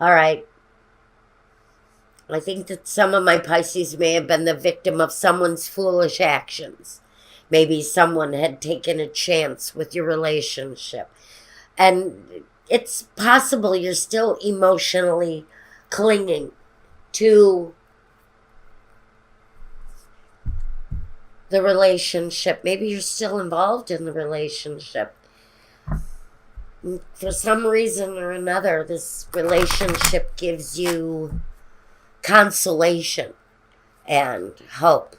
All right. I think that some of my Pisces may have been the victim of someone's foolish actions. Maybe someone had taken a chance with your relationship. And it's possible you're still emotionally clinging to the relationship. Maybe you're still involved in the relationship. For some reason or another, this relationship gives you consolation and hope,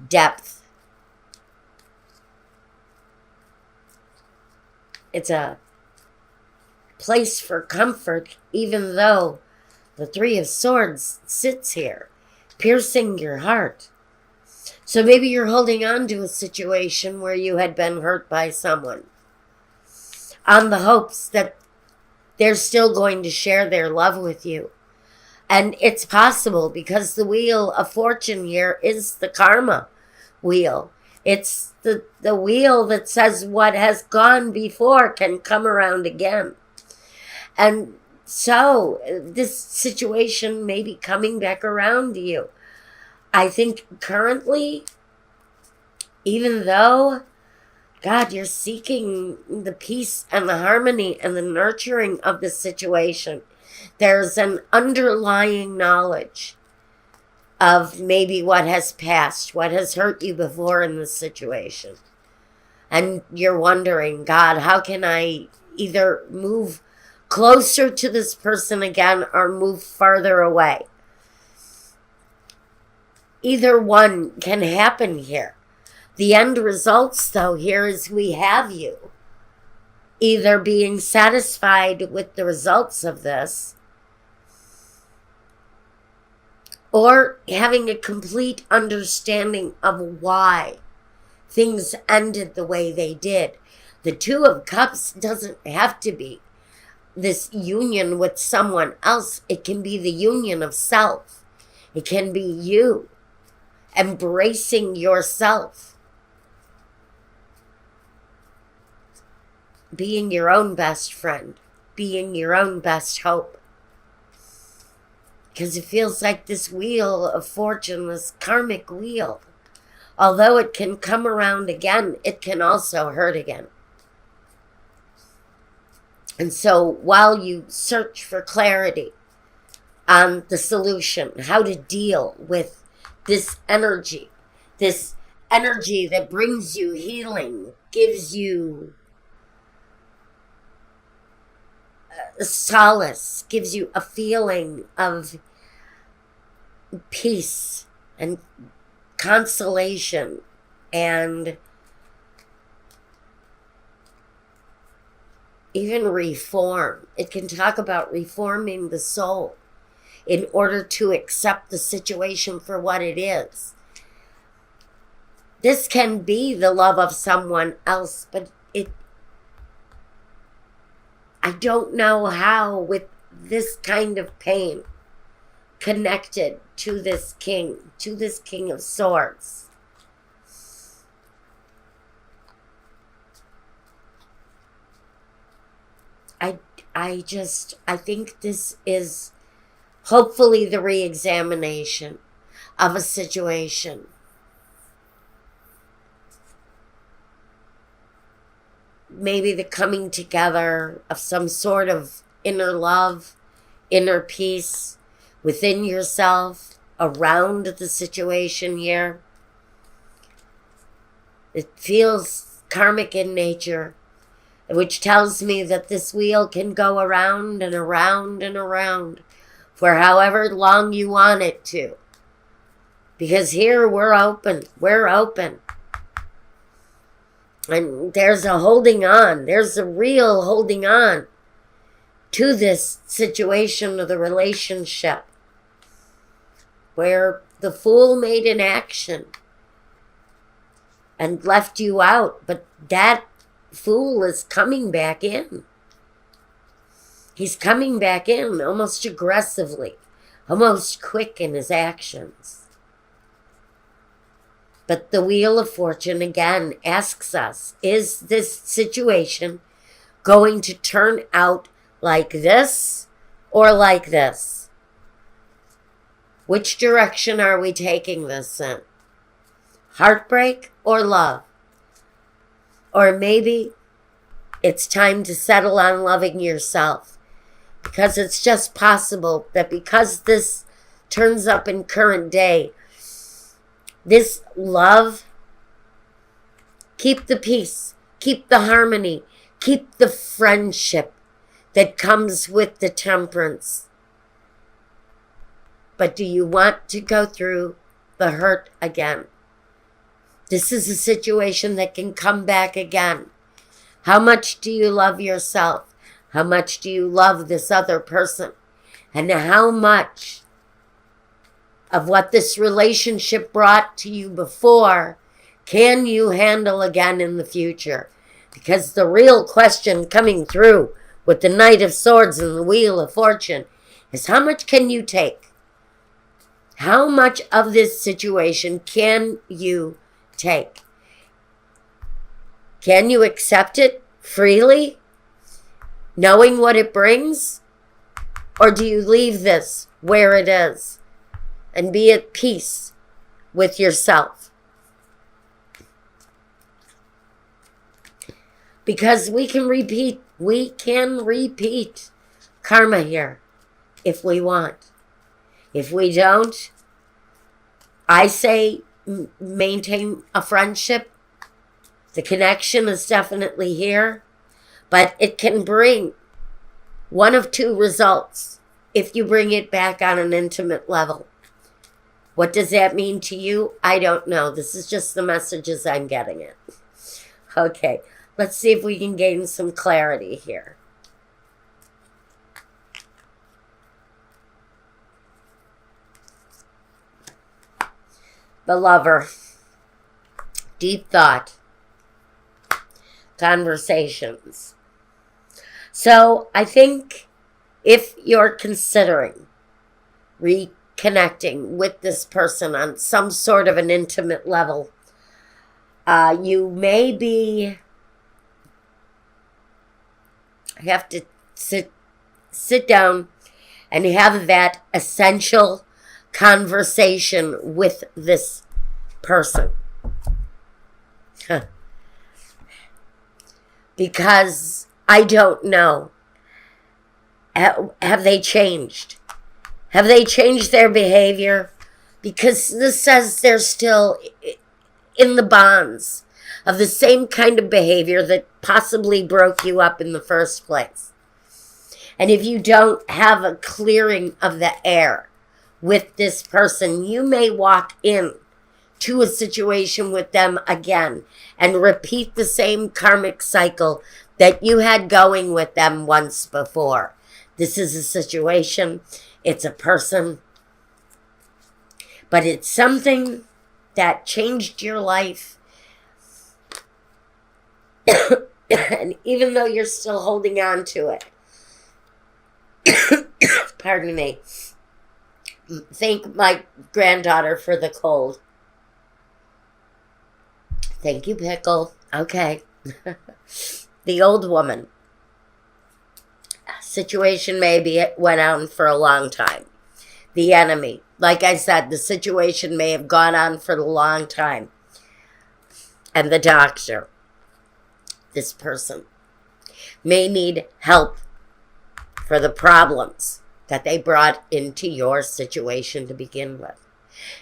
depth. It's a place for comfort, even though the Three of Swords sits here, piercing your heart. So maybe you're holding on to a situation where you had been hurt by someone on the hopes that they're still going to share their love with you. And it's possible because the Wheel of Fortune here is the karma wheel. It's the wheel that says what has gone before can come around again. And so this situation may be coming back around to you. I think currently, even though, God, you're seeking the peace and the harmony and the nurturing of the situation, there's an underlying knowledge of maybe what has passed, what has hurt you before in this situation. And you're wondering, God, how can I either move closer to this person again or move farther away? Either one can happen here. The end results, though, here is we have you either being satisfied with the results of this or having a complete understanding of why things ended the way they did. The Two of Cups doesn't have to be this union with someone else. It can be the union of self. It can be you embracing yourself, being your own best friend, being your own best hope. Because it feels like this Wheel of Fortune, this karmic wheel, although it can come around again, it can also hurt again. And so while you search for clarity on the solution, how to deal with this energy that brings you healing, gives you solace, gives you a feeling of peace and consolation and even reform. It can talk about reforming the soul in order to accept the situation for what it is. This can be the love of someone else, but I don't know how with this kind of pain connected to this king of swords. I think this is hopefully the re-examination of a situation. Maybe the coming together of some sort of inner love, inner peace within yourself, around the situation here. It feels karmic in nature, which tells me that this wheel can go around and around and around for however long you want it to. Because here we're open. And there's a holding on. There's a real holding on to this situation of the relationship where the Fool made an action and left you out, but that Fool is coming back in. He's coming back in almost aggressively, almost quick in his actions. But the Wheel of Fortune again asks us, is this situation going to turn out like this or like this? Which direction are we taking this in? Heartbreak or love? Or maybe it's time to settle on loving yourself, because it's just possible that because this turns up in current day, this love, keep the peace, keep the harmony, keep the friendship that comes with the temperance. But do you want to go through the hurt again? This is a situation that can come back again. How much do you love yourself? How much do you love this other person? And how much of what this relationship brought to you before can you handle again in the future? Because the real question coming through with the Knight of Swords and the Wheel of Fortune is, how much can you take? How much of this situation can you take? Can you accept it freely, knowing what it brings? Or do you leave this where it is and be at peace with yourself? Because we can repeat karma here if we want. If we don't, I say maintain a friendship. The connection is definitely here, but it can bring one of two results if you bring it back on an intimate level. What does that mean to you? I don't know. This is just the messages I'm getting it. Okay, let's see if we can gain some clarity here. The Lover. Deep thought. Conversations. So I think if you're considering reconnecting with this person on some sort of an intimate level, you maybe have to sit down and have that essential conversation with this person. Because I don't know. Have they changed? Have they changed their behavior? Because this says they're still in the bonds of the same kind of behavior that possibly broke you up in the first place. And if you don't have a clearing of the air with this person, you may walk in to a situation with them again and repeat the same karmic cycle that you had going with them once before. This is a situation, it's a person, but it's something that changed your life. And even though you're still holding on to it, pardon me, thank my granddaughter for the cold. Thank you, Pickle. Okay. The old woman. Situation maybe it went on for a long time. The enemy. Like I said, the situation may have gone on for a long time. And the doctor, this person, may need help for the problems that they brought into your situation to begin with.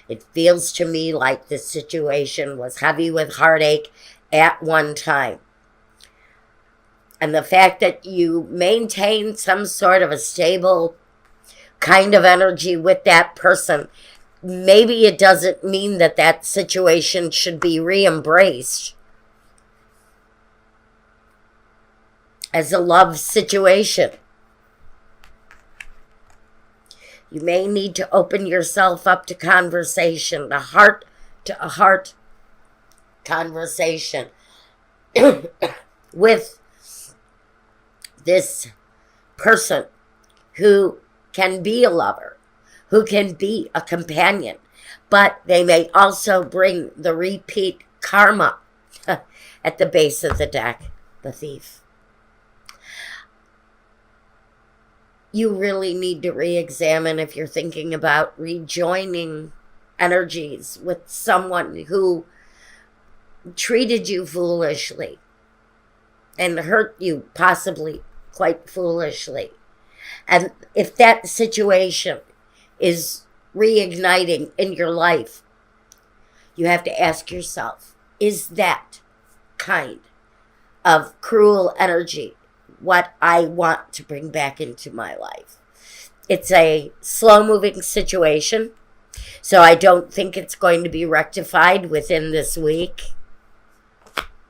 It feels to me like this situation was heavy with heartache at one time. And the fact that you maintain some sort of a stable kind of energy with that person, maybe it doesn't mean that that situation should be re-embraced as a love situation. You may need to open yourself up to conversation, a heart-to-heart conversation with this person who can be a lover, who can be a companion, but they may also bring the repeat karma at the base of the deck, the Thief. you really need to re-examine if you're thinking about rejoining energies with someone who treated you foolishly and hurt you possibly quite foolishly. And if that situation is reigniting in your life, you have to ask yourself, is that kind of cruel energy what I want to bring back into my life? It's a slow-moving situation, so I don't think it's going to be rectified within this week.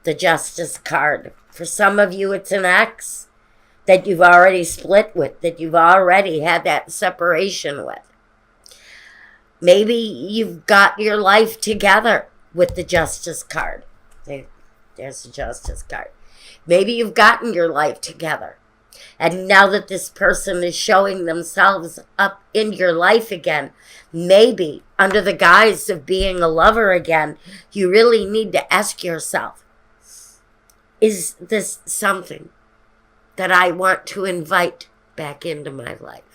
The Justice card. For some of you, it's an ex that you've already split with, that you've already had that separation with. Maybe you've got your life together with the Justice card. There's the Justice card. Maybe you've gotten your life together. And now that this person is showing themselves up in your life again, maybe under the guise of being a lover again, you really need to ask yourself, is this something that I want to invite back into my life?